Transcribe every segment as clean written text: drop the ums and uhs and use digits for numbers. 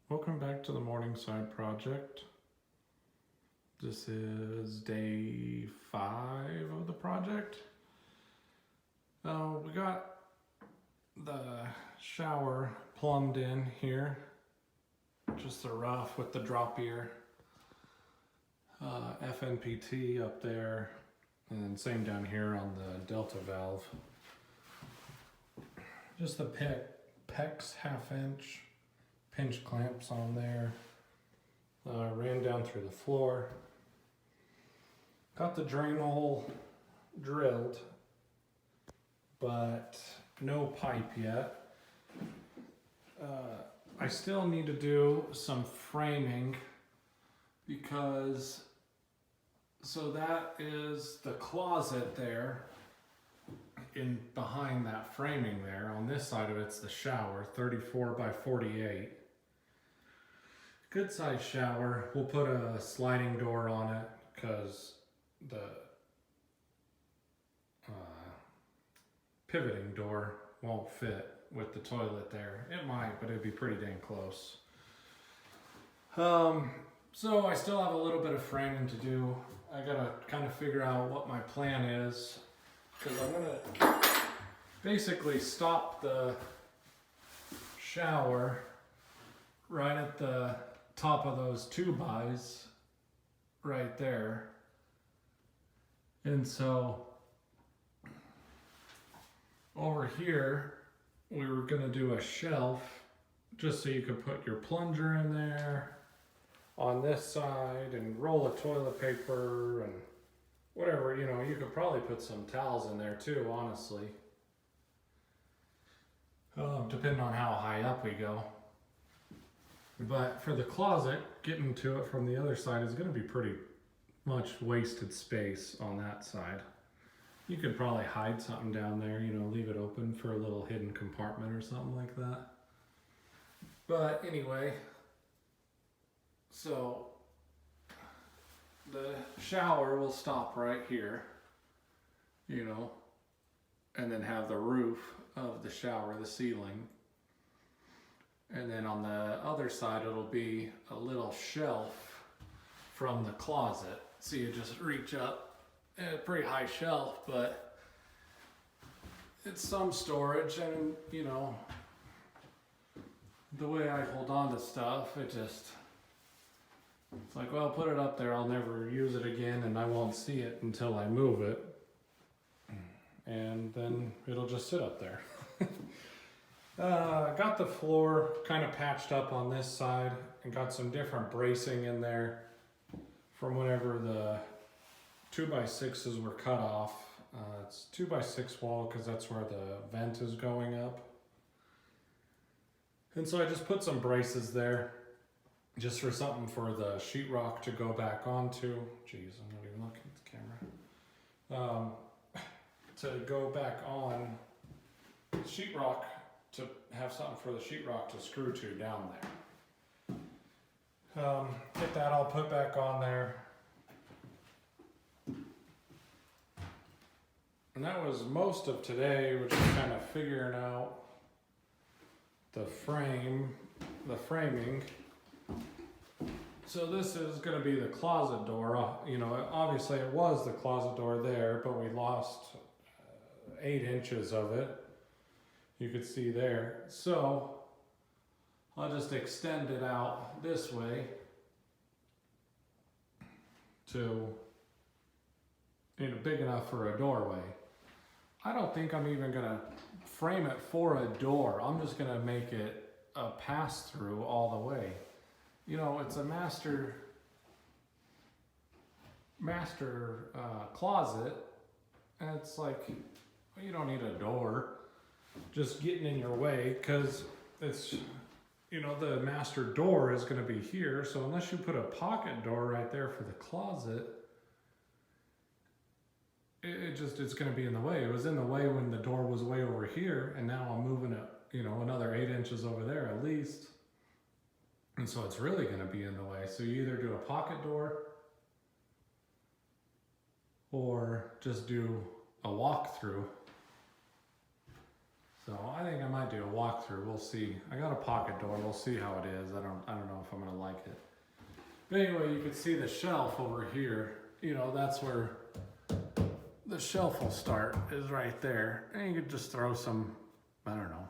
Welcome back to the Morningside Project. This is day 5 of the project. We got the shower plumbed in here, just the rough with the drop ear, FNPT up there, and then same down here on the delta valve. Just the PEX half-inch pinch clamps on there. Ran down through the floor. Got the drain hole drilled, but no pipe yet. I still need to do some framing because, so that is the closet there. In behind that framing there, on this side of it's the shower, 34 by 48. Good size shower. We'll put a sliding door on it because the pivoting door won't fit with the toilet there. It might, but it'd be pretty dang close. So I still have a little bit of framing to do. I gotta kind of figure out what my plan is, because I'm gonna basically stop the shower right at the top of those 2x right there. And so over here we were going to do a shelf just so you could put your plunger in there on this side and roll of toilet paper and whatever, you know. You could probably put some towels in there too, honestly, depending on how high up we go. But for the closet, getting to it from the other side is going to be pretty much wasted space on that side. You could probably hide something down there, you know, leave it open for a little hidden compartment or something like that. But anyway, so the shower will stop right here, you know, and then have the roof of the shower, the ceiling. And then on the other side, it'll be a little shelf from the closet. So you just reach up, a pretty high shelf, but it's some storage. And you know, the way I hold on to stuff, it's like, well, put it up there, I'll never use it again, and I won't see it until I move it. And then it'll just sit up there. Got the floor kind of patched up on this side and got some different bracing in there from whenever the 2x6s were cut off. It's 2x6 wall because that's where the vent is going up. And so I just put some braces there just for something for the sheetrock to go back onto. Jeez, I'm not even looking at the camera. To go back on sheetrock, to have something for the sheetrock to screw to down there. Get that all put back on there. And that was most of today, which is kind of figuring out the framing. So this is going to be the closet door. You know, obviously it was the closet door there, but we lost 8 inches of it. You could see there. So I'll just extend it out this way to, you know, big enough for a doorway. I don't think I'm even gonna frame it for a door. I'm just gonna make it a pass-through all the way. You know, it's a master closet, and it's like, well, you don't need a door just getting in your way, because it's, you know, the master door is going to be here, so unless you put a pocket door right there for the closet, it's going to be in the way. It was in the way when the door was way over here, and now I'm moving it, you know, another 8 inches over there at least, and so it's really going to be in the way. So you either do a pocket door or just do a walk-through. So I think I might do a walkthrough. We'll see. I got a pocket door. We'll see how it is. I don't know if I'm gonna like it. But anyway, you can see the shelf over here. You know, that's where the shelf will start, is right there. And you could just throw some, I don't know,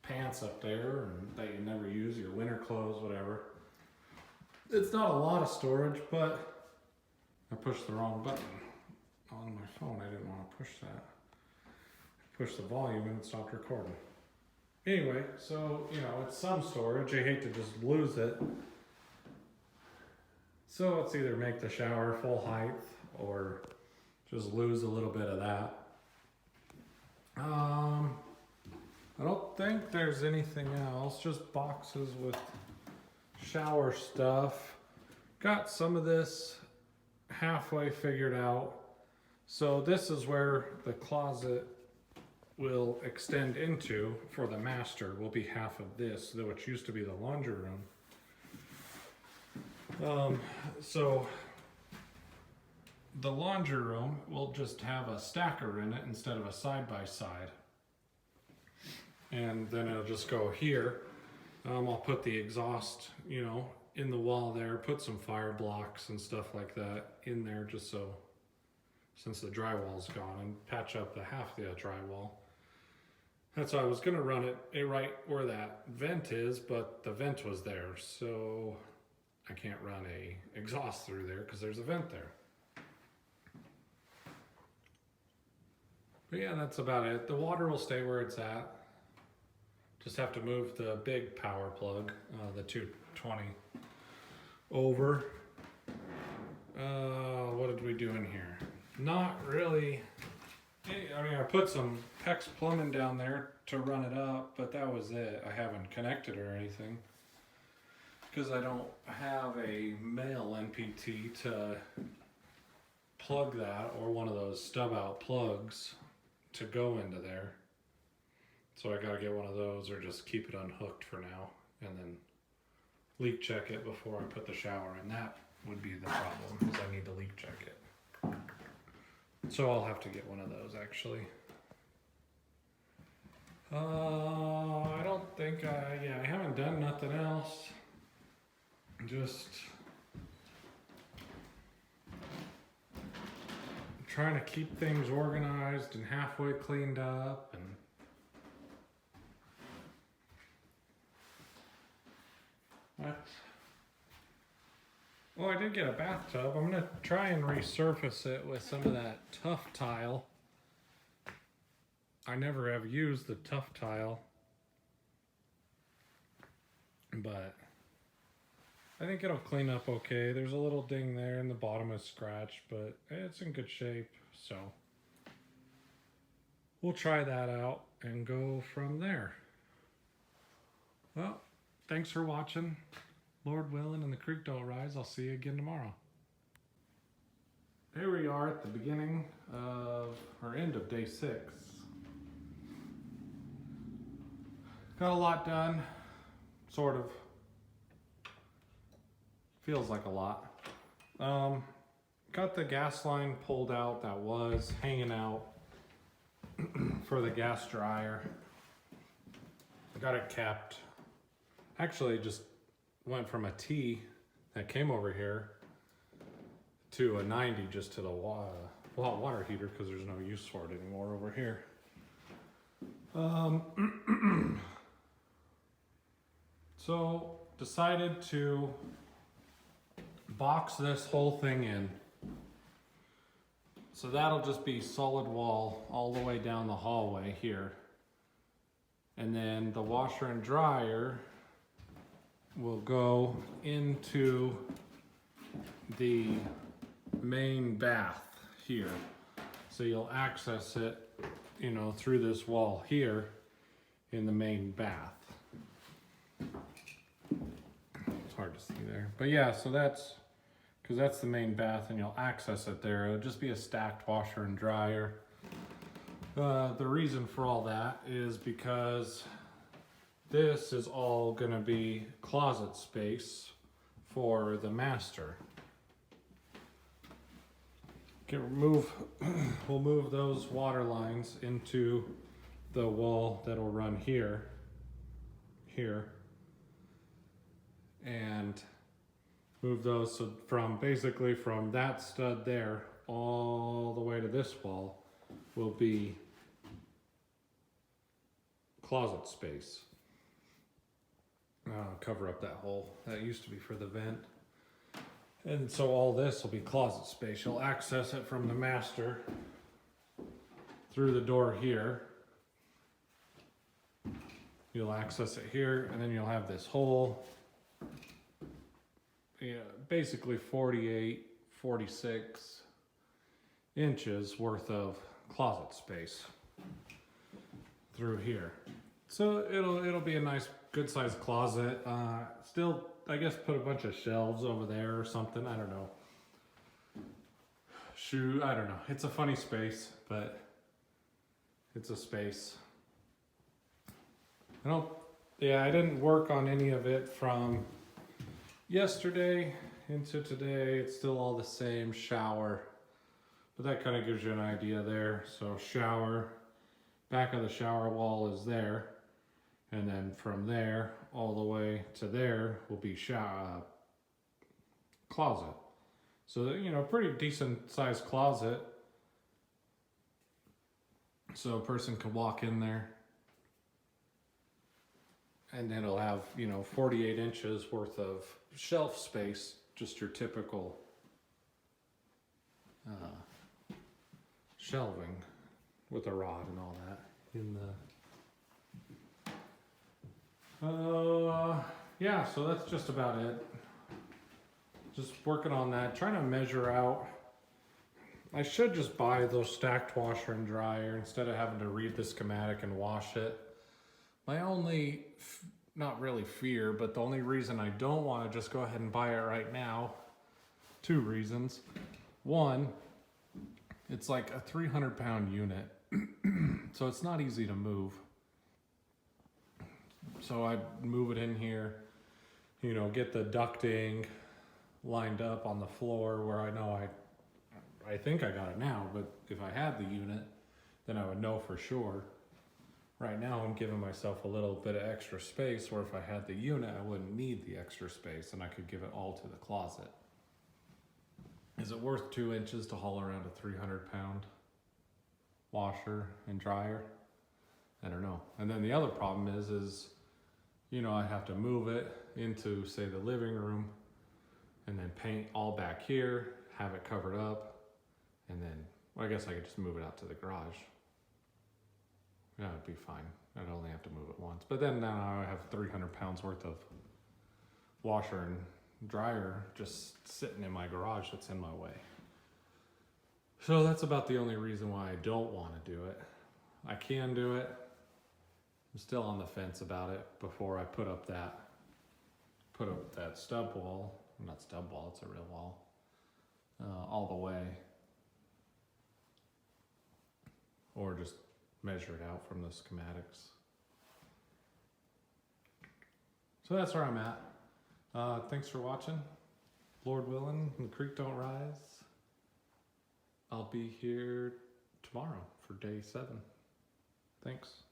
pants up there and that you never use, your winter clothes, whatever. It's not a lot of storage, but I pushed the wrong button on my phone. I didn't want to push that. Push the volume and it stopped recording. Anyway, so, you know, it's some storage. I hate to just lose it. So it's either make the shower full height or just lose a little bit of that. I don't think there's anything else, just boxes with shower stuff. Got some of this halfway figured out. So this is where the closet will extend into for the master, will be half of this, though it used to be the laundry room. So the laundry room will just have a stacker in it instead of a side-by-side. And then it'll just go here. I'll put the exhaust, you know, in the wall there, put some fire blocks and stuff like that in there just so, since the drywall's gone, and patch up the half of the drywall. That's why I was gonna run it right where that vent is, but the vent was there, so I can't run a exhaust through there because there's a vent there. But yeah, that's about it. The water will stay where it's at. Just have to move the big power plug, the 220, over. What did we do in here? Not really. I mean, I put some PEX plumbing down there to run it up, but that was it. I haven't connected or anything because I don't have a male NPT to plug that, or one of those stub out plugs to go into there. So I gotta get one of those, or just keep it unhooked for now and then leak check it before I put the shower in. That would be the problem, because I need to leak check it. So I'll have to get one of those actually. I don't think I haven't done nothing else. Just trying to keep things organized and halfway cleaned up, and well, I did get a bathtub. I'm gonna try and resurface it with some of that Tough Tile. I never have used the Tough Tile, but I think it'll clean up okay. There's a little ding there and the bottom is scratched, but it's in good shape, so we'll try that out and go from there. Well, thanks for watching. Lord willing and the creek don't rise, I'll see you again tomorrow. Here we are at the beginning of, or end of day 6. Got a lot done, sort of. Feels like a lot. Got the gas line pulled out that was hanging out for the gas dryer. Got it kept. Actually, just went from a T that came over here to a 90 just to the water heater, because there's no use for it anymore over here. So decided to box this whole thing in. So that'll just be solid wall all the way down the hallway here. And then the washer and dryer will go into the main bath here. So you'll access it, you know, through this wall here in the main bath. It's hard to see there, but yeah, so that's, because that's the main bath and you'll access it there. It'll just be a stacked washer and dryer. The reason for all that is because this is all gonna be closet space for the master. we'll move those water lines into the wall that'll run here, and move those so basically from that stud there all the way to this wall will be closet space. Cover up that hole that used to be for the vent. And so all this will be closet space. You'll access it from the master through the door here. You'll access it here, and then you'll have this hole. Yeah, basically 48, 46 inches worth of closet space through here. So it'll be a nice, good sized closet. Still, I guess, put a bunch of shelves over there or something. I don't know. I don't know. It's a funny space, but it's a space. I didn't work on any of it from yesterday into today. It's still all the same. Shower, but that kind of gives you an idea there. So shower, back of the shower wall is there, and then from there all the way to there will be closet. So pretty decent sized closet, so a person can walk in there. And then it'll have, 48 inches worth of shelf space, just your typical shelving with a rod and all that in the... yeah, so that's just about it. Just working on that, trying to measure out. I should just buy those stacked washer and dryer instead of having to read the schematic and wash it. My only, not really fear, but the only reason I don't want to just go ahead and buy it right now, 2 reasons. One, it's like a 300-pound unit, so it's not easy to move. So I move it in here, get the ducting lined up on the floor where I know I think I got it now, but if I had the unit, then I would know for sure. Right now I'm giving myself a little bit of extra space where if I had the unit, I wouldn't need the extra space and I could give it all to the closet. Is it worth 2 inches to haul around a 300-pound washer and dryer? I don't know. And then the other problem is I have to move it into, say, the living room and then paint all back here, have it covered up, and then, I guess I could just move it out to the garage. Yeah, it'd be fine. I'd only have to move it once. But then now I have 300 pounds worth of washer and dryer just sitting in my garage that's in my way. So that's about the only reason why I don't want to do it. I can do it. I'm still on the fence about it before I put up that stub wall. Not stub wall, it's a real wall. All the way. Or just measure it out from the schematics. So that's where I'm at. Thanks for watching. Lord willing, the creek don't rise. I'll be here tomorrow for day 7. Thanks.